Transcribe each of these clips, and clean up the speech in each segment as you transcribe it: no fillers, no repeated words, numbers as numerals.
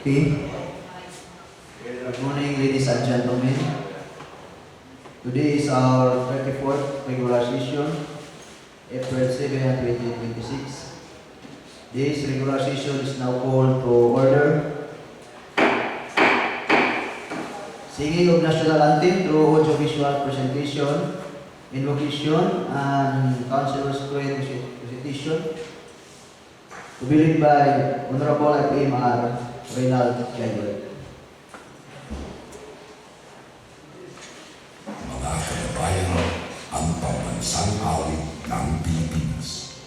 duty. Good morning, ladies and gentlemen. Today is our 34th regular session, April 7, 2026. This regular session is now called to order. Singing of national anthem through audiovisual presentation, invocation, and councilor's presentation, to be led by Honorable FMR Reynald Jaibert. Mga kababayan, ang pambansang awit ng Pilipinas.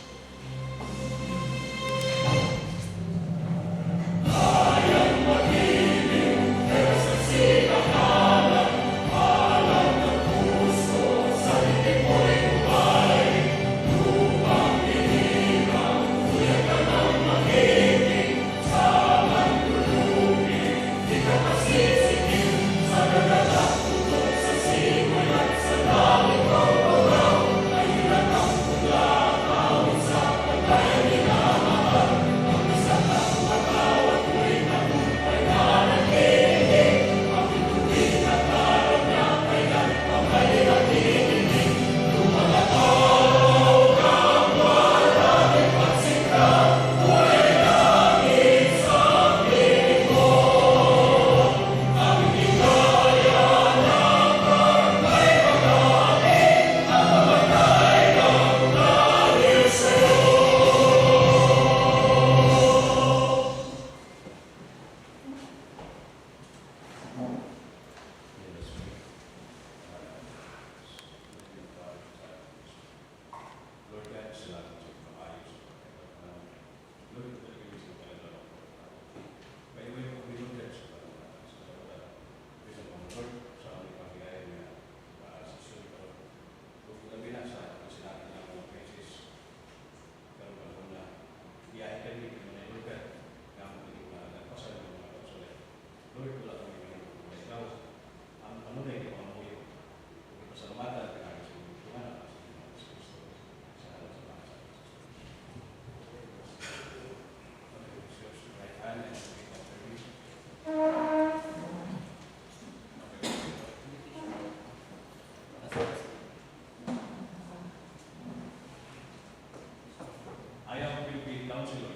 I am Philippine Councilor.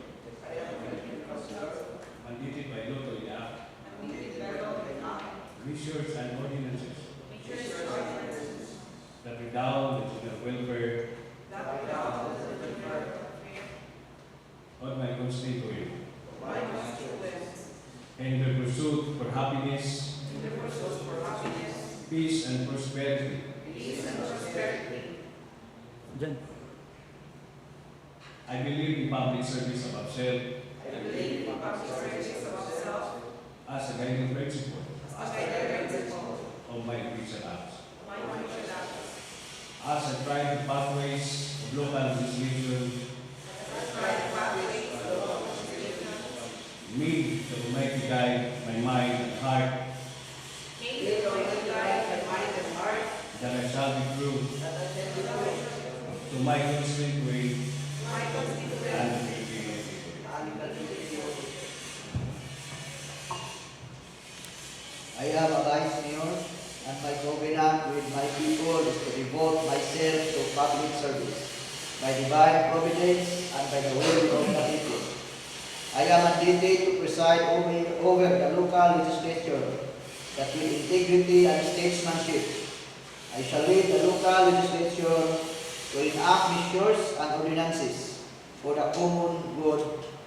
Mandated by law to enact measures and ordinances that redound the general welfare of my constituent and the pursuit for happiness, peace and prosperity. I believe in public service of self as a guiding principle of my official acts. As I try the pathways of local legislation, may the Almighty guide my mind and heart, that I shall be true to my constituent and the Filipino people. I am a vice mayor, and my covenant with my people is to devote myself to public service by divine providence and by the will of the people. I am mandated to preside over the local legislature that with integrity and statesmanship I shall lead the local legislature to enact measures and ordinances for the common good,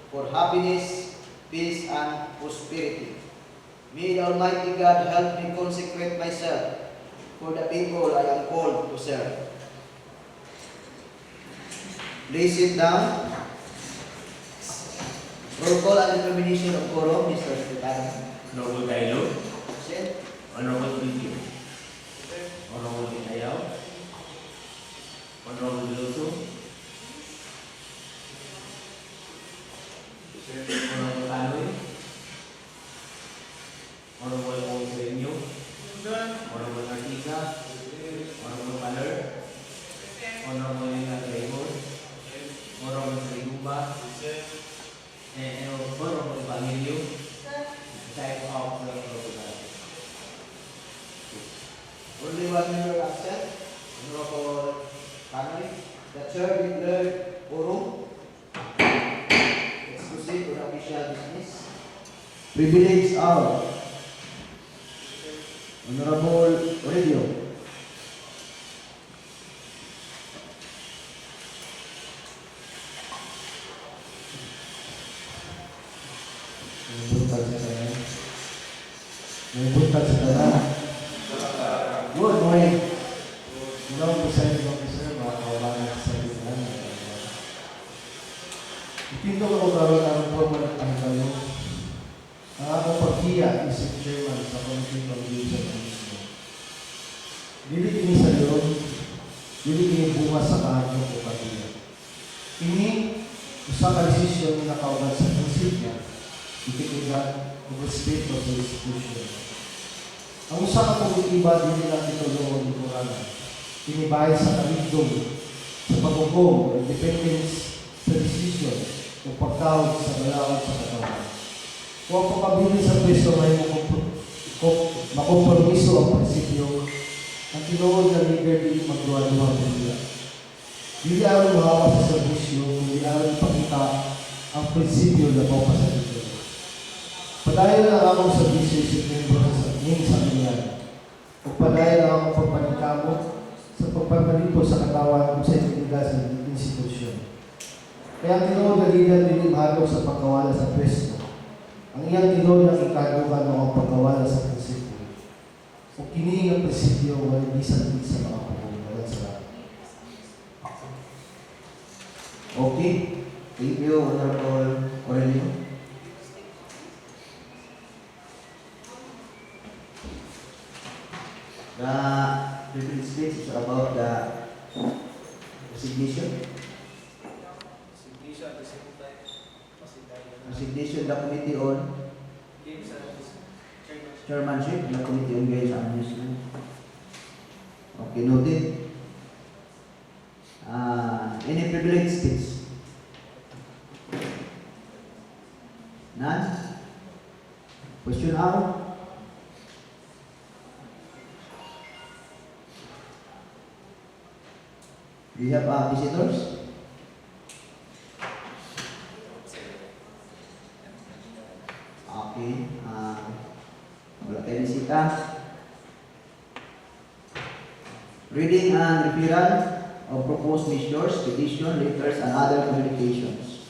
for happiness, peace, and prosperity. May the Almighty God help me consecrate myself for the people I am called to serve. Please sit down. Roll call and determination of quorum, Mr. Secretary. Honorable Gailo, Present. Honorable Video, Honorable Inayaw, Honorable Luto, Honorable Kanoy, Honorable Onseño, Honorable Artiga, Honorable Paler, Honorable Leonard Raymond, Honorable Sriguba, and Honorable Evangelio, Only one member absent. Honorable Kanoy. The chair declared quorum. Let's proceed to the official business. Privilege hour. Honorable Aurelio. May buntag sa tanan. Good morning. Hello, Presiding Officer, mga kawalan sa Pilipinas. Ipinto ko karon ang formal ang kayo. Ang akong paghiya is chairman sa Committee on Leadership and Management. Dili kini sa loob, dili kini bunga sa kahapon o paghiya. Kini usa ka desisyon na kauban sa prinsipyo, ikitigan o respeto sa institusyon. Ang usa ka komitiba dili lang itulong ang lingkuranan. Kinibay sa kalidong, sa paghukom, independence sa desisyon o pagtawag sa balawag sa katawan. Kung ang pagkabili sa pwesto may makompromiso ang prinsipyo, ang tinuod na leader dili magduwa-duwa nila. Dili aron mahawa sa serbisyo, kundi aron ipakita ang prinsipyo na papasalito. Padayon lang akong serbisyo sa membro sa sambayan. O padayon lang akong pagpanikamo sa pagpapalito sa katawan sa integridad sa institusyon. Kaya ang tinuod na leader dili mahadlok sa pagkawala sa pwesto. Ang iyang tinuod na ikadugan ng ang pagkawala sa prinsipyo. O kini ang prinsipyo wala bisan sa mga pagkawala sa lahat. Okay. Thank you, Honorable Aurelio. The privilege speech is about the resignation. Resignation the committee on chairmanship, the committee on games and amusement. Okay, noted. Any privilege speech? None? Question hour? Do you have visitors? Okay. Wala tayo bisita. Reading and referral of proposed measures, petition, letters, and other communications.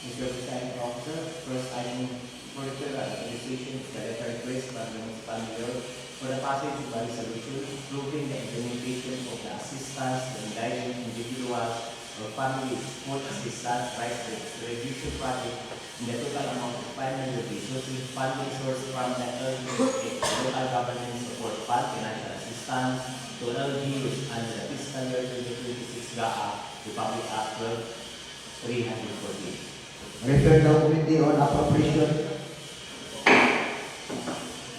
Mr. Presiding Officer, first item for referral administration is the letter request by the municipal mayor for the passage of a resolution approving the implementation of the assistance to indigent individuals or families food assistance price reduction project in the total amount of 500 pesos with fund resource from the local government support fund financial assistance to LGUs under the fiscal year 2026 GAA Republic Act 12-314. Refer to Committee on Appropriation.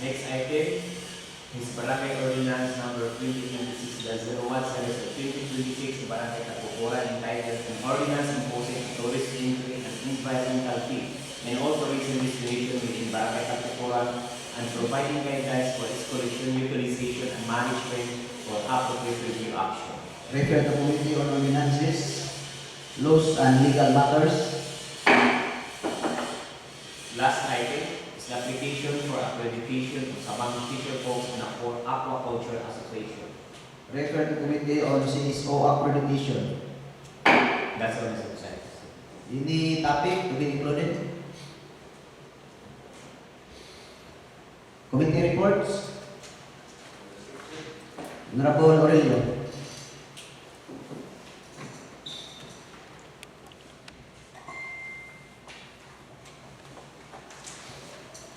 Next item is Barangay Ordinance number 2026-01 series of 2026 Barangay Tapukuran entitled an ordinance imposing tourist entry and environmental fee and authorizing distribution within Barangay Tapukuran and providing guidelines for its collection, utilization, and management for appropriate review action. Refer to Committee on Ordinances, Laws and Legal Matters. Last item is the application for accreditation of Sabang Fisher Folks and Aquaculture Association. Refer to Committee on CSO Accreditation. That's all, Mr. President. Any topic to be included? Committee reports. Honorable Aurelio.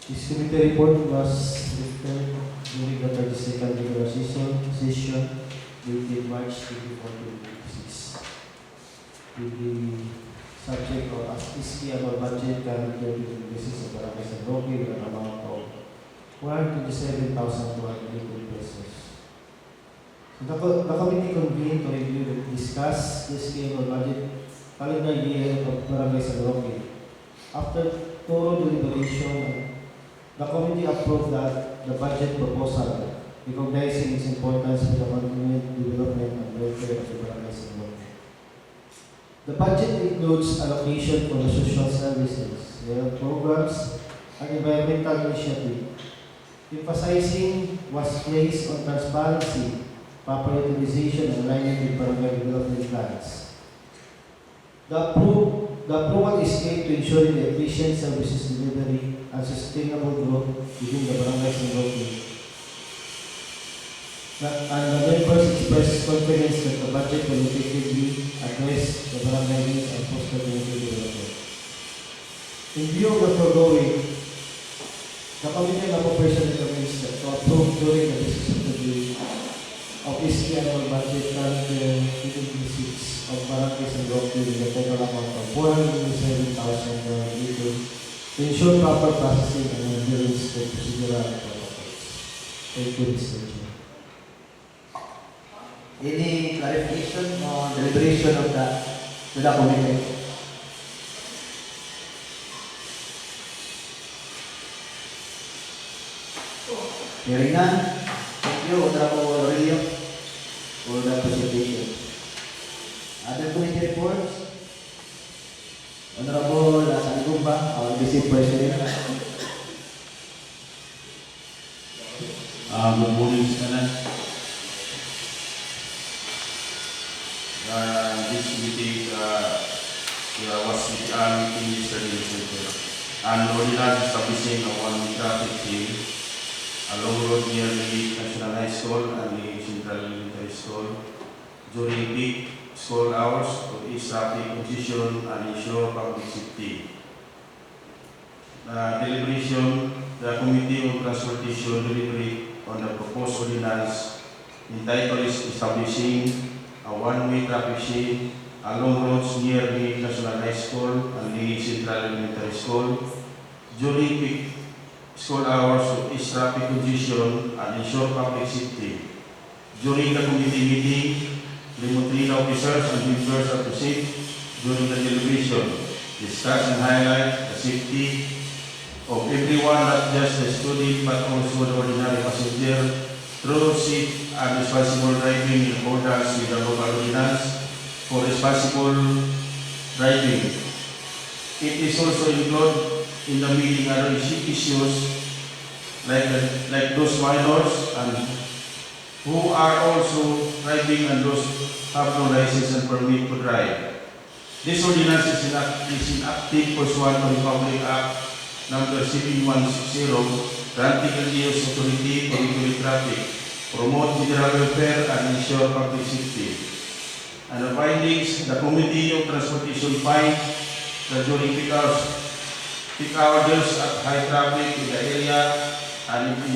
This committee report was prepared during the 32nd regular session dated March 24, 2026. With the subject of ASPISKI annual budget currently on the basis of Barangay San Roque with an amount of 127,280 pesos. So the committee convened to review and discuss this annual budget calendar year of Barangay San Roque. After thorough deliberation The committee approved the budget proposal, recognizing its importance for the continued development and welfare of the barangays involved. The budget includes allocation for the social services, health programs, and environmental initiative. Emphasizing was placed on transparency, proper utilization, and alignment with barangay development plans. The approval is aimed to ensure the efficient services delivery and sustainable growth within the barangays involved. And the members express confidence that the budget will effectively address the barangay needs and foster community development. In view of the foregoing, the Committee on Appropriation recommends that to approve during the business of the day of this annual budget current 2026 of barangays and road in the total amount of 407,000 to ensure proper processing and adherence to procedural protocols. Thank you, Mr. Chair. Any clarification on deliberation of to the committee? Hearing none. Thank you, Honorable Aurelio, for the presentation. Other committee reports? Honorable Sanigumba, our Vice President. Good morning, Senate. This meeting was meeting yesterday, and ordinance establishing a one-way traffic team along road near the National High School and the Central Elementary School during peak school hours to ease traffic congestion and ensure public safety. Deliberation, the Committee on Transportation delivery on the proposed ordinance entitled is establishing a one-way traffic shade along roads near the National High School and the Central Elementary School during peak school hours to ease traffic congestion and ensure public safety. During the committee meeting, remote train officers and members of the SIP during the deliberation discuss and highlight the safety of everyone, not just the student but also the ordinary passenger, through safe and responsible driving in accordance with the local ordinance for responsible driving. It is also included in the meeting other issues like those minors and who are also driving and those who have no license and permit to drive. This ordinance is inactive pursuant to Republic Act number 7160, granting LGU's authority to regulate traffic, promote general welfare, and ensure public safety. And the findings, the Committee of Transportation finds that during peak hours at high traffic in the area and it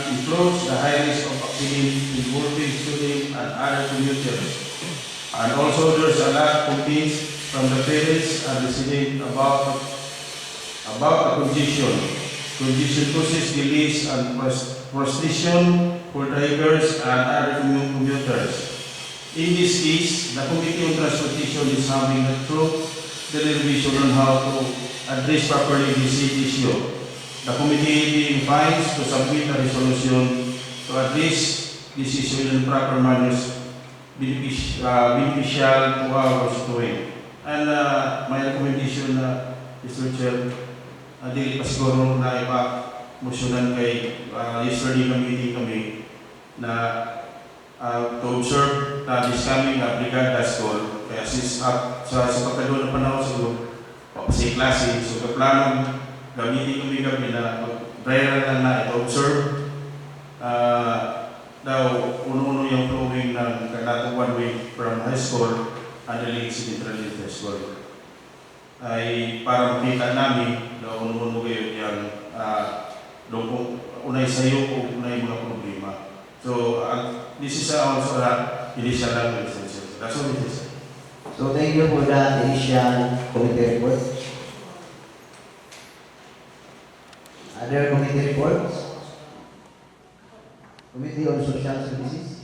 improves the high risk of accident involving students and other commuters. And also there's a lot of complaints from the parents and residents about the congestion causes delays and frustration for drivers and other commuters. In this case, the Committee on Transportation is having a thorough deliberation on how to address properly this issue. The committee finds to submit a resolution to address this issue in proper manners beneficial to our constituent. And my recommendation, Mr. Chair, dili pa siguro na ipa-motionan kay yesterday meeting kami na to observe this coming brigada school. Kaya since sa pagkadon ng panahon siguro, papasay klase, so kaplanong gamitin kami na mag-viral na ito observe daw uno-uno yung flowing ng kanatong one way from high school and the link sa Central Elementary School. Ay para makita namin na uno-uno kayo yung unay sayo o unay mga problema. So this is also initial language. That's all it is. So thank you for that initial committee report. Other committee reports? Committee on Social Services?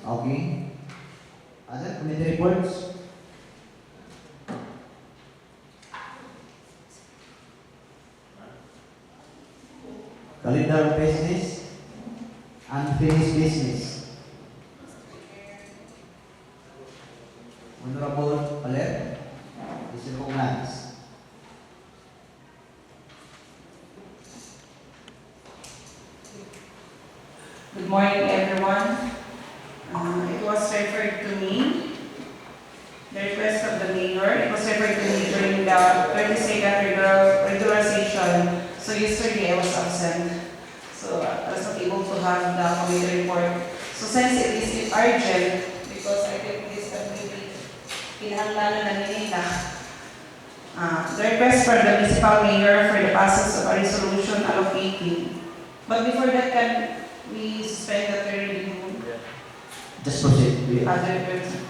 Okay. reports. Calendar of business, unfinished business. Honorable Paler, is recognized. Good morning, everyone. It was referred to me, the request of the mayor, it was referred to me during the 32nd regular session. So yesterday I was absent. So I was not able to have the committee report. So since it is urgent, because I think this committee, kinahanglanan na nila. The request for the municipal mayor for the passage of a resolution allocating. But before that, can we suspend the third reading rule? Just proceed.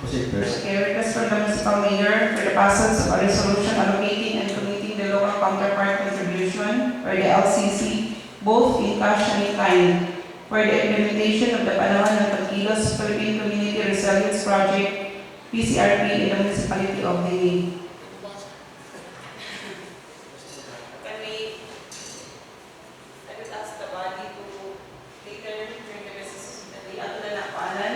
Proceed first. Okay, request from the municipal mayor for the passage of a resolution allocating and committing the local counterpart contribution, or the LCC, both in cash and in kind, for the implementation of the Panahon ng Pagkilos Philippine Community Resilience Project, PCRP, in the municipality of Dingay. Can we, I would ask the body to later during the recess of the day, ato na nakaanan.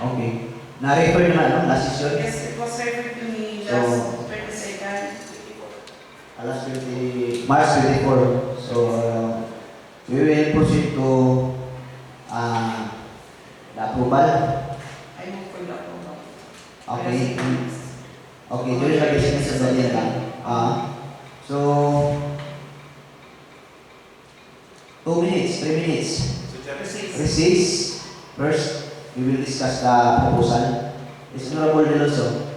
Okay. Na-refer na ano, last session? Yes, it was referred to me So- last 22nd. Last 20, March 24. So, we will proceed to the approval. I move for the approval. Okay. Okay, during the business of the day lang. So, 2 minutes, 3 minutes. Recess. First, we will discuss the proposal. Is Honorable Deloso.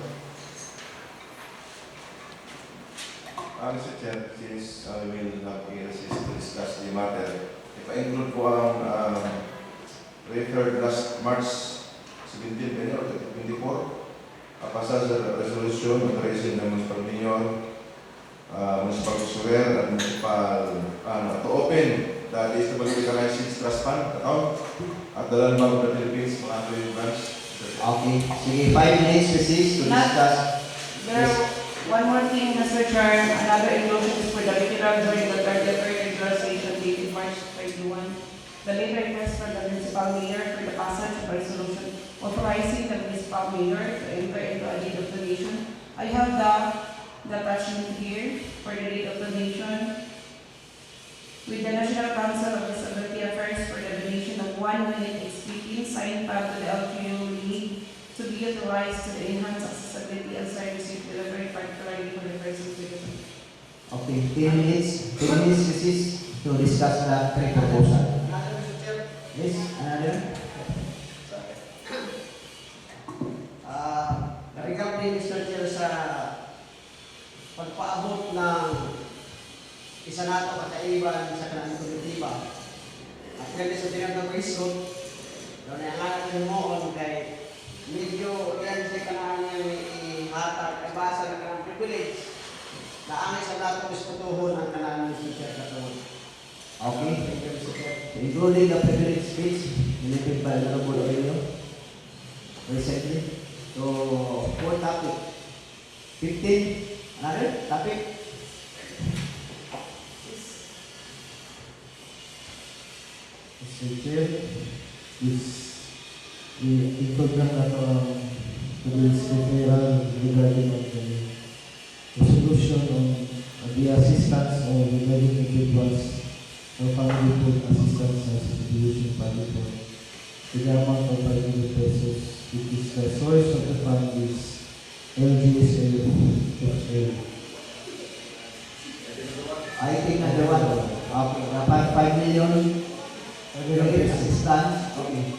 Mr. Chair, since we will have a recess to discuss the matter, if I include po ang referred last March 17 or 24, passage the resolution authorizing the municipal mayor, municipal treasurer, and municipal to open the Stability License Trust Fund account at the Landmark of the Philippines, Monetary Branch. Okay. Sige, 5 minutes recess to discuss. There, one more thing, Mr. Chair, another inclusion is for the veteran during the 33rd regular session dated March 31. The late request for the municipal mayor for the passage of a resolution authorizing the municipal mayor to enter into a deed of donation. I have the attachment here for the deed of donation with the National Council of Disability Affairs for the donation of 1 minute speaking signed back to the LGU League to be utilized to the enhanced accessibility and service delivery, particularly for the persons with disabilities. Okay, 10 minutes. 10 minutes recess to discuss the three proposal. Yes, another? Narinig din Mr. Chair sa pagpaabot ng isa nato kakaiban sa kanang kolektiba. At kaya sa tinatawag ng resort, doon ay ang anak mo kay medyo yan sa kanang ihatag, ay basa ng kanang privilege na ang isa nato isputuhon ang kanang Mr. Chair katawag. Okay. Thank you, Mr. Chair. Including the privilege speech delivered by Honorable Aurelio recently. So, for topic 15, another topic? Mr. Chair, this ikot lang na ito ang police referral regarding of the resolution on the assistance of the medical individuals for family food assistance and distribution budget to the amount of 500 pesos, which is the source of the fund is LGSA. I think number one. Okay, dapat 5 million assistance. Okay.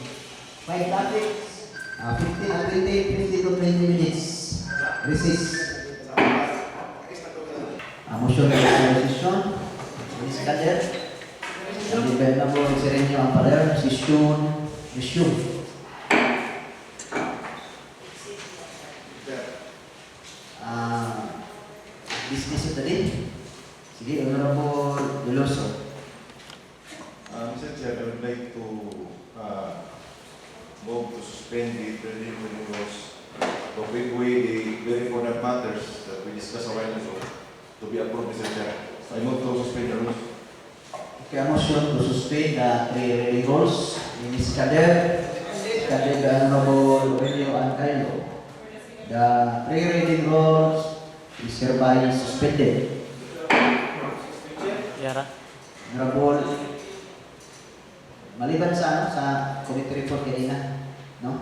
5 topics. 15 and 20 to 20 minutes. Recess. Motion for decision. Ms. Kader. Dependable Serenio Ampaler. Session. Resume. Business of the day. Sige, Honorable Deloso. Mr. Chair, I would like to move to suspend the 30 rules to quick away the very important matters that we discussed a while ago to be approved, Mr. Chair. I move to suspend the rules. Okay, a motion to suspend the three reading rules. Ms. Kader, seconded by Honorable Aurelio Ancailo. The three reading rules is hereby suspended. Honorable, maliban sa committee report kanina, no?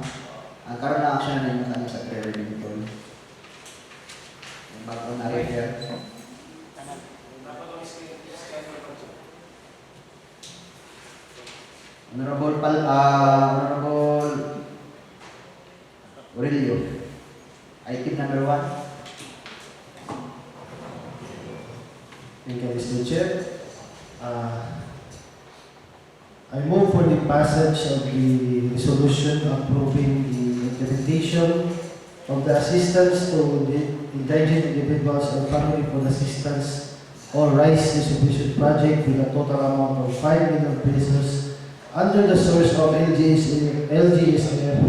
Ang karoon na action na ninyo kami sa three reading rule. Yung bago na refer. Honorable Aurelio, item number 1. Thank you, Mr. Chair. I move for the passage of the resolution approving the implementation of the assistance to the indigent individuals and family food assistance or rice distribution project with a total amount of 5 million pesos under the source of LGSF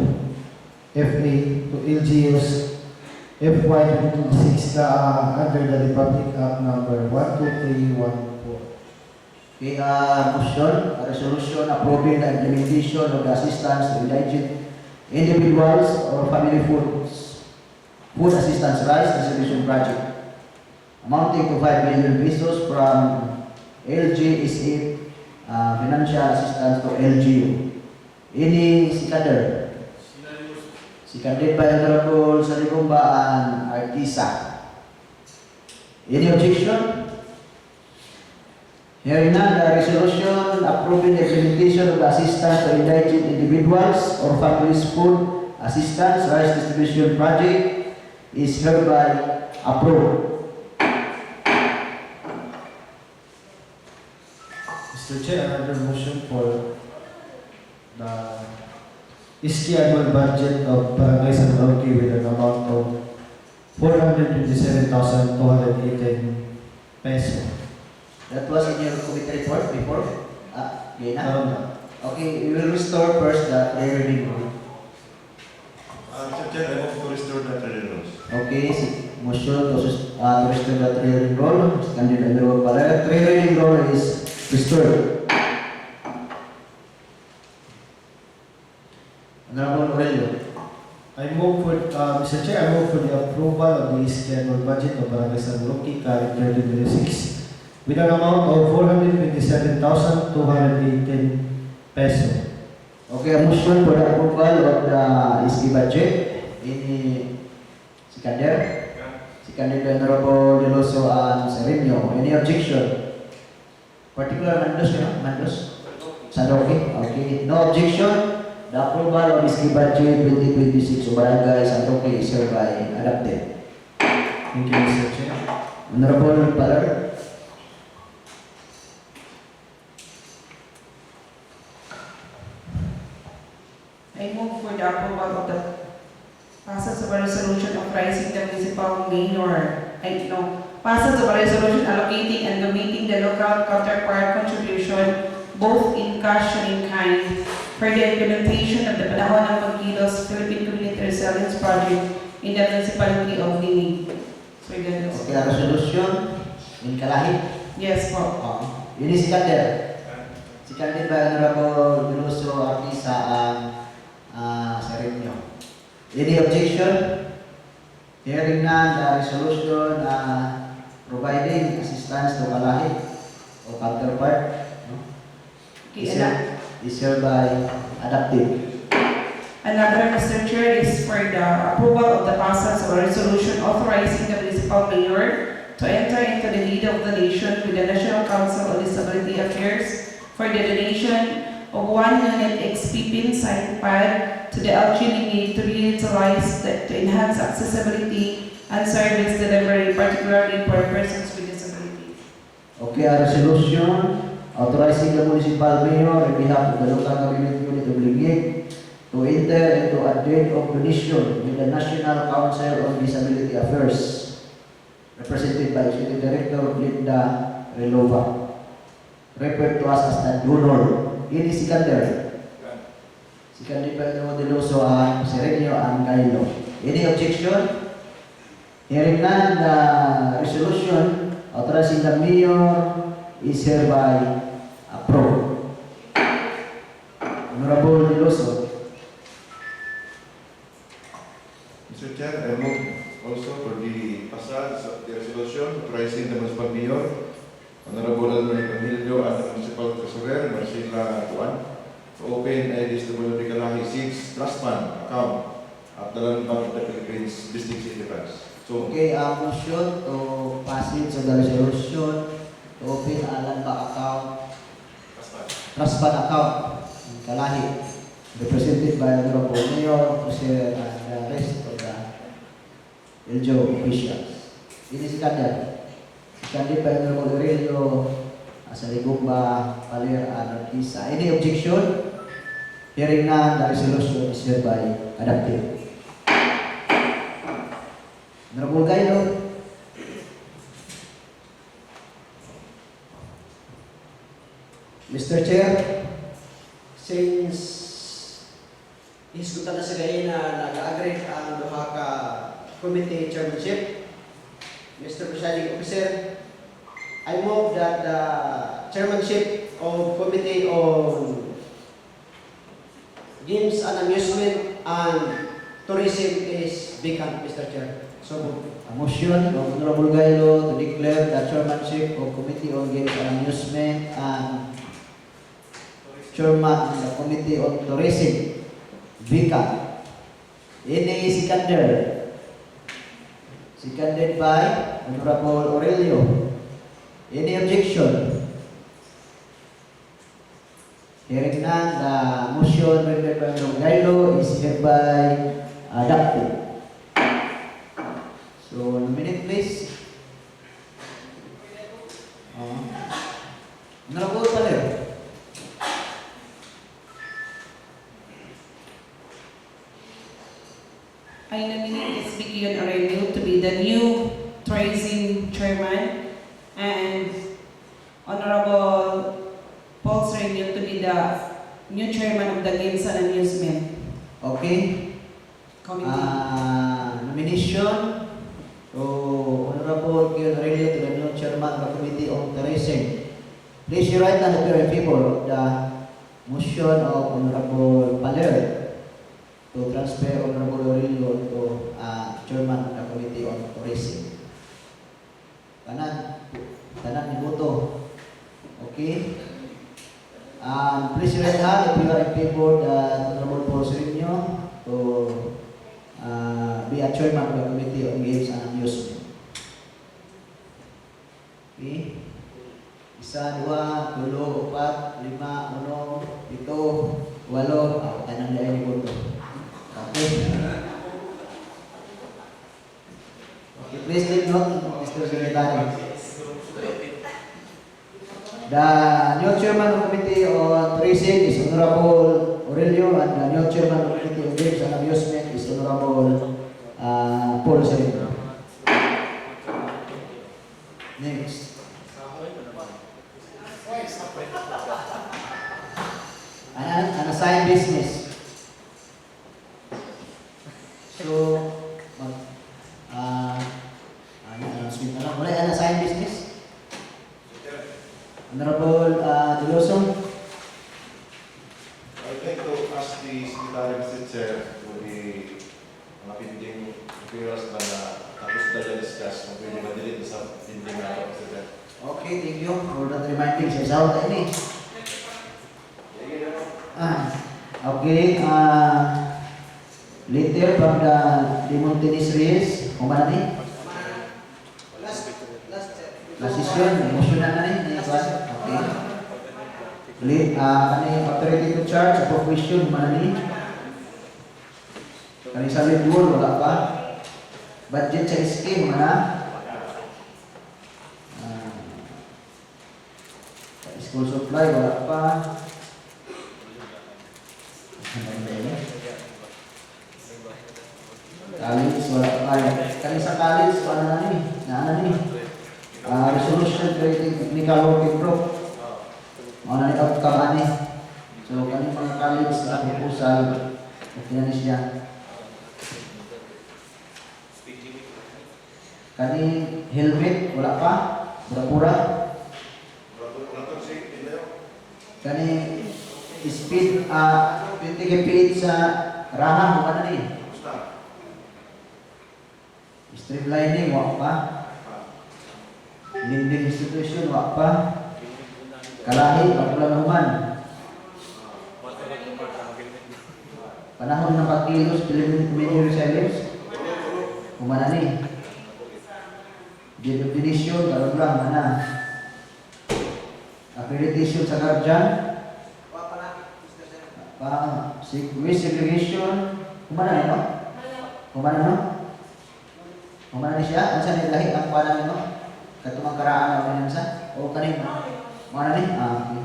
FA to LGUs FY 2026 under the Republic Act number 12314. Okay, motion, a resolution approving the implementation of the assistance to indigent individuals or family food assistance rice distribution project amounting to 5 million pesos from LGSF financial assistance to LGU. Any seconder? Seconded by Honorable Salibumba and Artisa. Any objection? Hearing none, the resolution approving the implementation of the assistance to indigent individuals or families food assistance rice distribution project is hereby approved. Mr. Chair, another motion for the ISKI annual budget of Barangay San Roque with an amount of 427,218 pesos. That was in your committee report before? Okay, na? Naroon na. Okay, we will restore first the three reading rule. Mr. Chair, I move to restore the three rules. Okay, motion to restore the three reading rule. Seconded by Honorable Palera. Three reading rule is restored. Honorable Aurelio. I move for, Mr. Chair, I move for the approval of the ISKI annual budget of Barangay San Roque current 2026 with an amount of 427,218 pesos. Okay, a motion for the approval of the ISKI budget. Any seconder? Seconded by Honorable Deloso and Sereno. Any objection? Particular Mandos, Mandos? San Roque? Okay. No objection. The approval of ISKI budget 2026 of Barangay San Roque is hereby adopted. Thank you, Mr. Chair. Honorable Paler. I move for the approval of the passage of a resolution authorizing the municipal mayor, passage of a resolution allocating and donating the local counterpart contribution both in cash and in kind for the implementation of the Panahon ng Pagkilos Philippine Community Resilience Project in the municipality of Nini. So, Okay, a resolution in Kalahit. yes po. Ini seconder. Seconded by Honorable Deloso, Artisa, and Sereno. Any objection? Hearing none, the resolution providing assistance to Kalahit or counterpart Okay, is hereby adopted. another, Mr. Chair, is for the approval of the passage of a resolution authorizing the municipal mayor to enter into the deed of donation with the National Council on Disability Affairs for the donation of 1 unit XP pin sign pad to the LGNA to be utilized to enhance accessibility and service delivery, particularly for persons with disabilities. Okay, a resolution authorizing the municipal mayor on behalf of the local government unit of Linggig to enter into a deed of donation with the National Council on Disability Affairs, represented by Executive Director Linda Relova, referred to us as the donor. Ini seconder. Seconded by Honorable Deloso and Sereno and Gailo. Any objection? Hearing none, the resolution authorizing the mayor is hereby approved. Honorable Deloso. Mr. Chair, I move also for the passage of the resolution authorizing the municipal mayor, Honorable Almario Camillo, and the municipal treasurer, Marcela Tuan, to open a DSWD Kalahi 6 Trust Fund account at the Land Bank of the Philippines District City Branch. So, Okay, motion to passage of the resolution to open a land bank account, trust fund account in Kalahi, represented by Honorable Mayor, Treasurer, and the rest of the LGO officials. Ini seconded. Seconded by Honorable Aurelio Saligumba, Paler, and Artisa. Any objection? Hearing none, the resolution is hereby adopted. Honorable Gailo. Mr. Chair, since isgutan na sa gayon na nag-agree ang duha ka committee chairmanship, Mr. Presiding Officer, I move that the chairmanship of Committee on Games and Amusement and Tourism is vacant, Mr. Chair. So moved. A motion of Honorable Gailo to declare the chairmanship of Committee on Games and Amusement and chairman of the Committee on Tourism vacant. Any seconder? Seconded by Honorable Aurelio. Any objection? Hearing none, the motion made by Honorable Gailo is hereby adopted. So, nominate please. Honorable Paler. I nominate Ezekiel Aurelio to be the new tourism chairman and Honorable Paul Sereno to be the new chairman of the Games and Amusement Okay. Committee. Nomination to Honorable Gil Aurelio to the new chairman of the Committee on Tourism. Please your right hand if you are in favor of the motion of Honorable Paler to transfer Honorable Aurelio to chairman of the Committee on Tourism. Tanan ni boto. Okay. Please your right hand if you are in favor that Honorable Paul Sereno to be a chairman of the Committee on Games and Amusement. Okay. 1, 2, 3, 4, 5, 6, 7, 8, 8. Tanang dahil ni boto. Okay. Okay, please take note, Mr. Secretary. The new chairman of the Committee on Tourism is Honorable Aurelio, and the new chairman of the Committee on Games and Amusement is Honorable Paul Sereno. Next. An assigned business. So, announcement na lang. Wala unassigned business? Honorable Deloso. I'd like to ask the Secretary, Mr. Chair, to the mga pending appearance na tapos na discuss kung pwede ma-delete sa pending na ito, Mr. Chair. Okay, thank you for that reminding. Sa isaw tayo ni. Okay, later from the Demontinis Reyes, kumana ni? Last session, emotional na ni. Okay. Kani authority to charge, appropriation, kumana ni? Kani sa review, wala pa. Budget sa SK, kumana? School supply, wala pa. College, wala pa. Kani sa college, paano na ni? Naana ni? Resolution creating technical working group. Mauna ni outcome ani. So, kani mga college na proposal, okay na ni siya. Kaning helmet, wala pa. Pura-pura. Kaning speed, 20 kph sa raha, mukha na ni. Streamlining, wala pa. Lending institution, wala pa. Kalahi, pagpulanuman. Panahon ng pagkilos, preliminary resilience, kumana ni. Definition, karon lang, mana. Accreditation sa guardian. Segregation, kumana ni, no? Kumana, no? Kumana ni siya, ang saan lahi ang kuwanan nino? Katumang karaan na pinansa? O kanin? Kumana ni?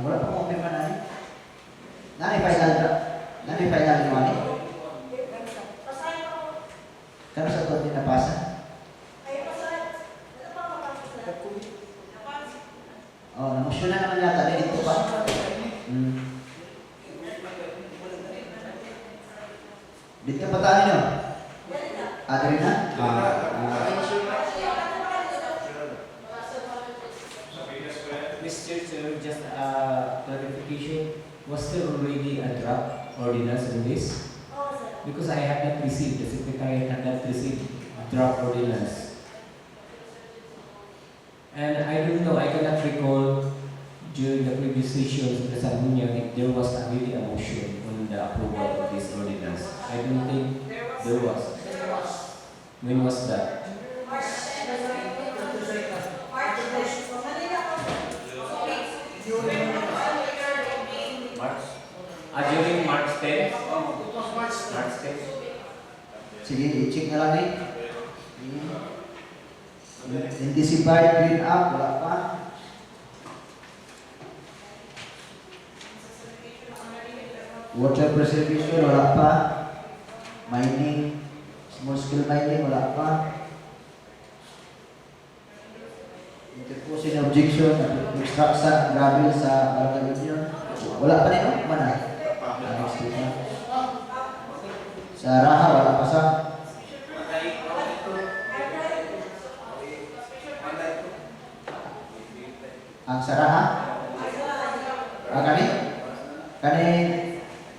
Wala pa kong pirma na ni. Nani final ni Mani? Kano sa tuwan din napasa? Namosyon na naman yata. Dito pa. Dito pa tayo nyo? Adri na? Mr. Chair, just clarification. Was there already a draft ordinance on this? Because I have not received, the Secretary had not received a draft ordinance. And I don't know, I cannot recall during the previous sessions of the Sanbunyang if there was really a motion on the approval of this ordinance. I don't think there was. When was that? During March 10? March 10? Sige, i-check na lang eh. Intensified clean up, wala pa. Water preservation, wala pa. Mining, small scale mining, wala pa. Interposing objection, extraction, gravel sa Barangay Union. Wala pa nito? Mana? Sa Raha, wala pa sa. Ang sa Raha? Kani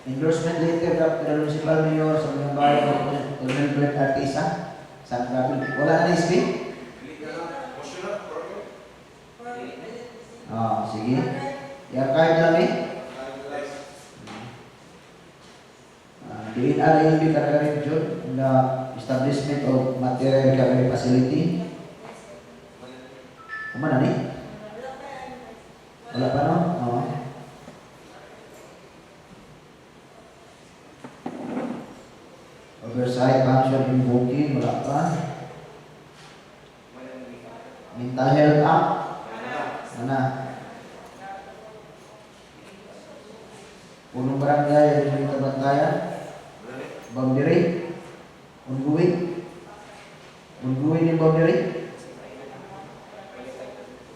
endorsement letter ng municipal mayor sa mga bayan ng Coronel Artisa sa gravel. Wala na SB? Sige. I-archive lang eh. DNR will be carried in the establishment of material recovery facility. Kumana ni? Wala pa no? Oversight function invoking, wala pa. Mental Health Act, mana? Punong barangay yang minta bantayan, boundary, ongoing yung boundary.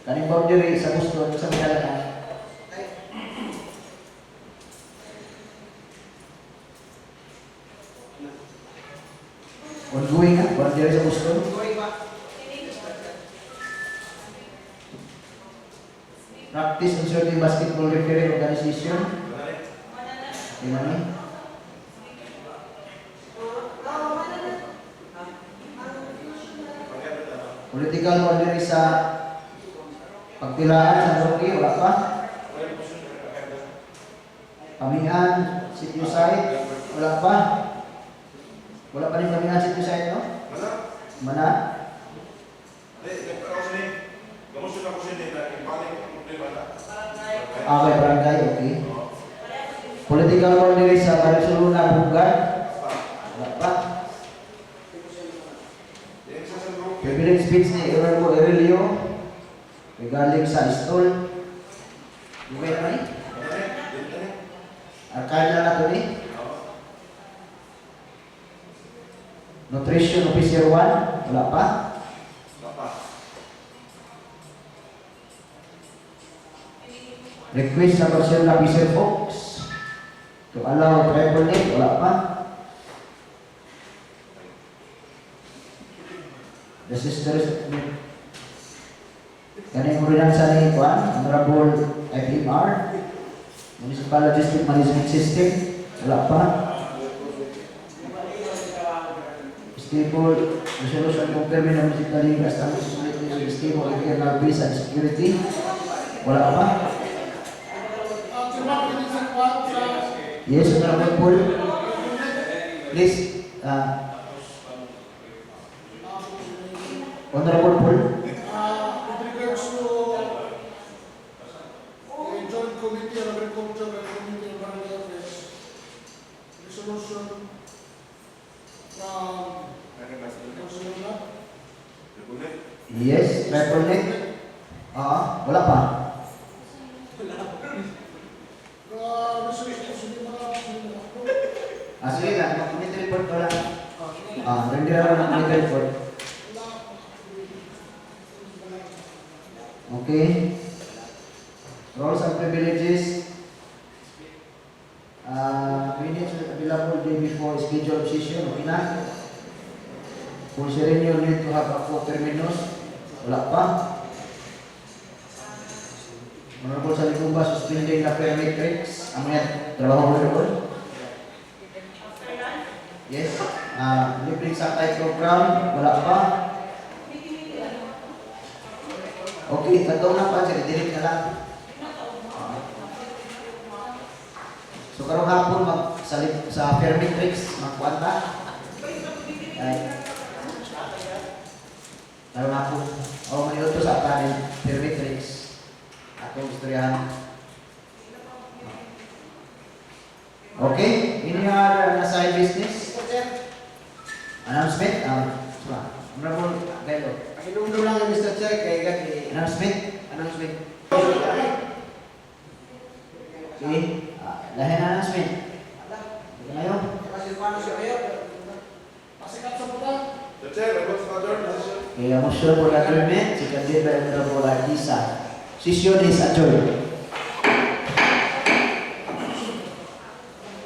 Kaning boundary sa gusto sa mga ongoing na, boundary sa gusto. Practice inserting basketball referee organization. Gimana? Political boundary sa pagtilaan sa Rocky, wala pa. Pamihan, sitio site, wala pa. Wala pa rin pamihan sitio site, no? Mana? Okay, barangay, okay. Political boundary sa Barcelona, Bungan, wala pa. Privilege speech ni Honorable Aurelio regarding sa stall. Diba yun ni? Archive lang nato ni. Nutrition Officer 1, wala pa. Request sa Barcelona Officer Fox to allow tribal name, wala pa. the sisters, kanina mo rin ang sa ni Juan, Honorable IPMR, Municipal Logistic Management System, wala pa. Stable resolution confirming the municipal league establishment with stable internal peace and security, wala pa. Yes, Honorable Paul. Please, Honorable Paul. With regards to the Joint Committee on Agriculture and Community Environmental Affairs, resolution from Barcelona. Yes, triple neck. Wala pa. Sige lang, mag-committee report ko lang. Hindi na lang mag-committee report. Okay. Roles and privileges. Minutes available day before scheduled session. Okay na. For senior need to have a 4 terminus. Wala pa. Honorable sa likong ba, suspending na permit rates. Ang mga trabaho mo doon. Yes. Libreng sakay program. Wala pa. Okay, katong na pa. Sige, direct na lang. So, karong hapon, sa permit rates, magkwanta. Ay. Karong hapon. Maniluto sa kanin, permit rates. Atong istoryahan. Okay, any other side business? Announcement? Honorable Gailo. Pakilungdo lang ang Mr. Chair kay Gati. Announcement? Sige, lahin na announcement. Ito na yun. Paano siya kayo? Pasikat sa puta. The chair, I vote for adjournment. Kaya motion for adjournment, si Candida Honorable Artisa. Session is adjourned.